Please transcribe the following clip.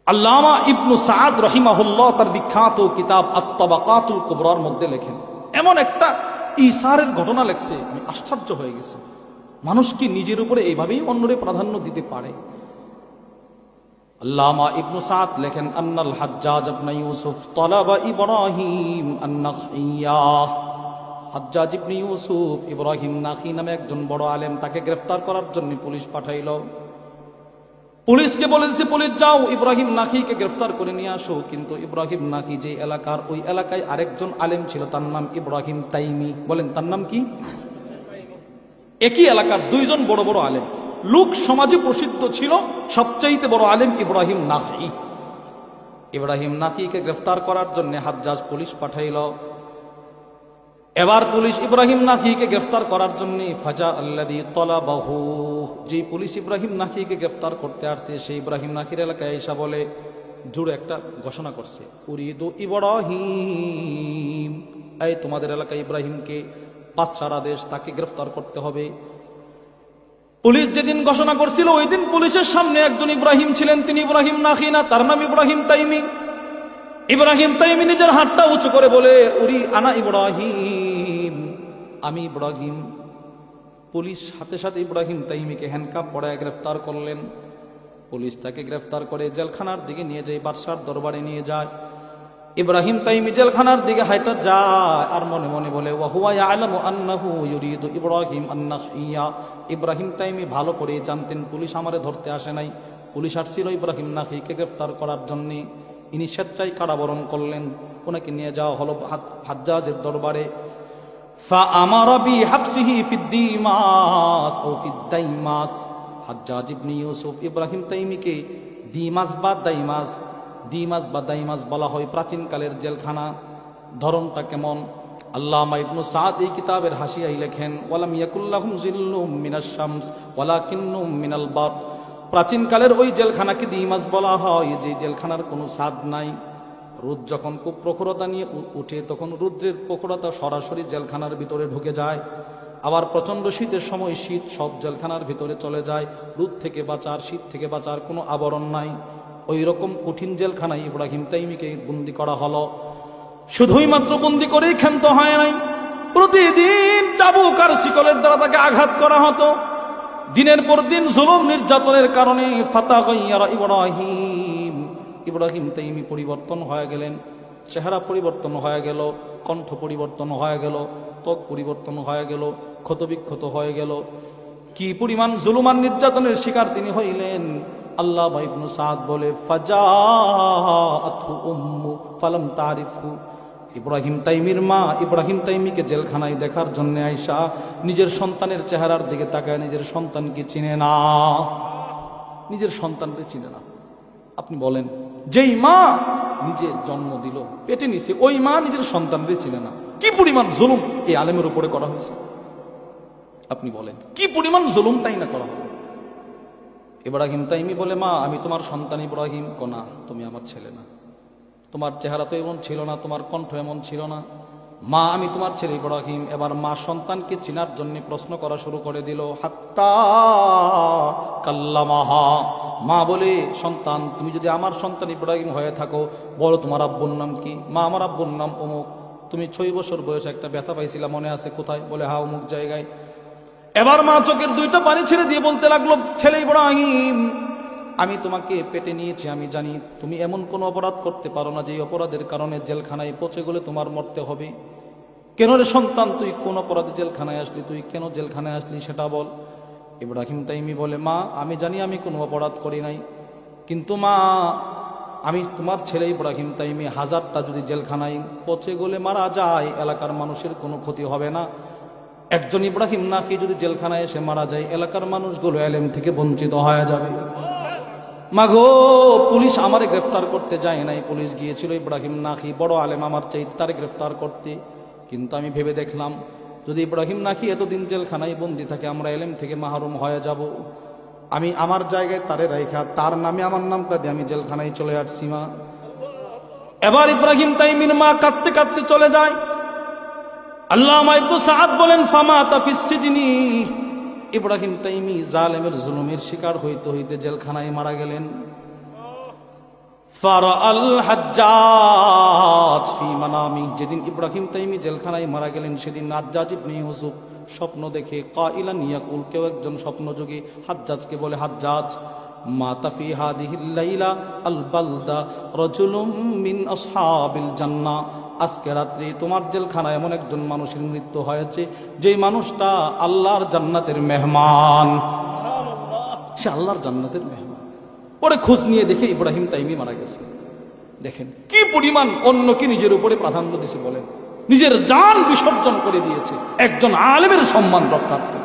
আল্লামা ইবনু সাদ রহিমাহুল্লাহ তার বিখ্যাত কিতাব আত-তাবাকাতুল কুবরার মধ্যে লেখেন, এমন একটা ইসারের ঘটনা লেখছে, আমি আশ্চর্য হয়ে গেছি। মানুষ কি নিজের উপরে এইভাবেই অন্যরে প্রাধান্য দিতে পারে? আল্লামা ইবনু সাদ লেখেন, আন্নাল হাজ্জাজ ইবনে ইউসুফ তালাবা ইব্রাহিম আন-নাখিয়া। হাজ্জাজ ইবনে ইউসুফ ইব্রাহিম নাখি নামে একজন বড় আলেম, তাকে গ্রেফতার করার জন্য পুলিশ পাঠাইল। পুলিশকে বলেছে, পুলিশ যাও ইব্রাহিম নাখিকে গ্রেফতার করে নিয়ে আসো। কিন্তু ইব্রাহিম নাখি যে এলাকার, ওই এলাকায় আরেকজন আলেম ছিল, তার নাম ইব্রাহিম তাইমি। বলেন তার নাম কি? একই এলাকার দুইজন বড় বড় আলেম, লোক সমাজে প্রসিদ্ধ ছিল সবচাইতে বড় আলেম ইব্রাহিম নাখি। ইব্রাহিম নাখিকে গ্রেফতার করার জন্য হাজ্জাজ পুলিশ পাঠাইল। এবার পুলিশ ইব্রাহিম নাখিকে গ্রেফতার করার জন্য ফাজা আল্লাযী তালাবাহু, যে পুলিশ ইব্রাহিম নাখিকে গ্রেফতার করতে আসছে সেই ইব্রাহিম নাখির এলাকায় এসে বলে, জোরে একটা ঘোষণা করছে, উরিদু ইব্রাহিম, এই তোমাদের এলাকায় ইব্রাহিমকে বাদশার আদেশ, তাকে গ্রেফতার করতে হবে। পুলিশ যেদিন ঘোষণা করছিল ওই দিন পুলিশের সামনে একজন ইব্রাহিম ছিলেন, তিনি ইব্রাহিম নাখি না, তার নাম ইব্রাহিম তাইমি। ইব্রাহিম তাইমি নিজের হাতটা উঁচু করে বলে, উরি আনা ইব্রাহিম, আমি ইব্রাহিম। পুলিশ সাথে সাথে ইব্রাহিম তাইমিকে হ্যান্ডকাপ পড়ায় গ্রেফতার করলেন। পুলিশ তাকে গ্রেফতার করে জেলখানার দিকে নিয়ে যায়, বাদশার দরবারে নিয়ে যায়। ইব্রাহিম তাইমি জেলখানার দিকে হাঁটা যায় আর মনে মনে বলে, ওয়া হুয়া ইয়ালামু আন্নাহু ইউরিদু ইব্রাহিম আন-নাখিয়া। ইব্রাহিম তাইমি ভালো করে জানতেন পুলিশ আমারে ধরতে আসে নাই, পুলিশ আসছিল ইব্রাহিম নাখিকে গ্রেফতার করার জন্য। ইনি স্বেচ্ছায় কারাবরণ করলেন, ওনাকে নিয়ে যাওয়া হলো হাজ্জাজের দরবারে। ফাআমারা বিহাবসিহি ফিদ-দিমাস ও ফিদ-দাইমাস। হাজ্জাজ ইবনে ইউসুফ ইব্রাহিম তাইমিকে দিমাস বা দাইমাস, দিমাস বা দাইমাস বলা হয় প্রাচীনকালের জেলখানা। ধরনটা কেমন? আল্লামা ইবনু সাদ এই কিতাবের হাসিয়ায় লেখেন, ওয়ালাম ইয়াকুল্লাহুম জিল্লুম মিনাশ শামস ওয়ালাকিন্নুম মিনাল বার। প্রাচীনকালের ওই জেলখানাকে দিমাস বলা হয়, যে জেলখানার কোনো ছাদ নাই। রোদ যখন খুব প্রখরতা নিয়ে উঠে তখন রৌদ্রের প্রখরতা সরাসরি জেলখানার ভিতরে ঢুকে যায়। আবার প্রচণ্ড শীতের সময় শীত সব জেলখানার ভিতরে চলে যায়। রোদ থেকে বাঁচার, শীত থেকে বাঁচার কোনো আবরণ নাই। ওই রকম কঠিন জেলখানায় ইব্রাহিম তাইমিকে বন্দি করা হলো। শুধুই মাত্র বন্দি করেই ক্ষান্ত হয় নাই, প্রতিদিন চাবুক আর শিকলের দ্বারা তাকে আঘাত করা হতো। দিনের পর দিন জুলুম নির্যাতনের কারণে ফাতাগায়্যারা ইব্রাহিম, ইব্রাহিম তাইমি পরিবর্তন হয়ে গেলেন। চেহারা পরিবর্তন হয়ে গেল, কণ্ঠ পরিবর্তন হয়ে গেল, ত্বক পরিবর্তন হয়ে গেল, ক্ষতবিক্ষত হয়ে গেল। কি পরিমাণ জুলুম আর নির্যাতনের শিকার তিনি হইলেন। আল্লামা ইবনু সাদ বলে, ফাজাআতহু উম্মু ফালাম তারিফহু। ইব্রাহিম তাইমির মা ইব্রাহিম তাইমিকে জেলখানায় দেখার জন্য আয়েশা নিজের সন্তানের চেহারার দিকে তাকায় নিজের সন্তানকে চিনে না, নিজের সন্তানকে চিনে না। আপনি বলেন, যেই মা নিজে জন্ম দিল, পেটে নিছে, ওই মা নিজের সন্তানকে চিনে না। কি পরিমাণ জুলুম এই আলেমের উপরে করা হয়েছে? আপনি বলেন, কি পরিমাণ জুলুমটাই না করা হবে। ইব্রাহিম তাইমি বলে, মা আমি তোমার সন্তান ইব্রাহিম। কোনা, তুমি আমার ছেলে না, তোমার চেহারা তো এমন ছিল না, তোমার কণ্ঠ এমন ছিল না। মা আমি তোমার ছেলে ইব্রাহিম। এবার মা সন্তানকে চিনার জন্য প্রশ্ন করা শুরু করে দিল, হাত্তা কাল্লামাহা। মা বলে, সন্তান তুমি যদি আমার সন্তান ইব্রাহিম হয়ে থাকো, বলো তোমার আব্বুর নাম কি? মা আমার আব্বুর নাম অমুক। তুমি 6 বছর বয়সে একটা ব্যথা পাইছিলা, মনে আছে? কোথায়? বলে, হ্যাঁ অমুক জায়গায়। এবার মা চোখের 2টা পানি ছেড়ে দিয়ে বলতে লাগলো, ছেলে ইব্রাহিম আমি তোমাকে পেটে নিয়েছি, আমি জানি তুমি এমন কোনো অপরাধ করতে পারো না যে অপরাধের কারণে জেলখানায় পৌঁছে গেলে তোমার মরতে হবে। কেন রে সন্তান, তুই কোন অপরাধে জেলখানায় আসলি? তুই কেন জেলখানায় আসলি সেটা বল। ইব্রাহিম তাইমি বলে, মা আমি জানি আমি কোনো অপরাধ করি নাই, কিন্তু মা আমি তোমার ছেলে ইব্রাহিম তাইমি, 1000টা যদি জেলখানায় পৌঁছে গেলে মারা যায় এলাকার মানুষের কোনো ক্ষতি হবে না। একজন ইব্রাহিম নাকি যদি জেলখানায় এসে মারা যায় এলাকার মানুষগুলো এলেম থেকে বঞ্চিত হয়ে যাবে। মাগো, পুলিশ আমারে গ্রেফতার করতে যায় নাই, পুলিশ গিয়েছিল ইব্রাহিম নাকি বড় আলেম আমার চাইতে, তারে গ্রেফতার করতে। কিন্তু আমি ভেবে দেখলাম, যদি ইব্রাহিম নাকি এতদিন জেলখানায় বন্দি থাকে আমরা এলেম থেকে মাহরুম হয়ে যাব। আমি আমার জায়গায় তারে রাইখা তার নামে আমার নামটা দিয়ে আমি জেলখানায় চলে আসছি মা। এবার ইব্রাহিম তাইমির মা কাঁদতে কাঁদতে চলে যায়। আল্লামা ইবনু সাদ বলেন, ফামাতা ফিস সিজনি। ইব্রাহিম তাইমি জালেমের জুলুমের শিকার হইতে হইতে জেলখানায় মারা গেলেন। ফারাআল হাজ্জাজ ফি মানামি, যেদিন ইব্রাহিম তাইমি জেলখানায় মারা গেলেন সেদিন হাজ্জাজ ইবনে ইউসুফ স্বপ্ন দেখে কাইলান ইয়াকুল, কেউ একজন স্বপ্নযোগী হাজ্জাজকে বলে, হাজ্জাজ মাতা ফি হাদিহিল লাইলা আল বালদা রাজুলুম মিন আসহাবিল জান্নাহ, আজকে রাত্রে তোমার জেলখানায় এমন একজন মানুষের মৃত্যু হয়েছে যে মানুষটা আল্লাহর জান্নাতের মেহমান। সে আল্লাহর জান্নাতের মেহমান। পরে খোঁজ নিয়ে দেখে ইব্রাহিম তাইমি মারা গেছে। দেখেন কি পরিমাণ অন্যকে নিজের উপরে প্রাধান্য দিয়েছে, বলেন নিজের জান বিসর্জন করে দিয়েছে একজন আলেমের সম্মান রক্ষার্থে।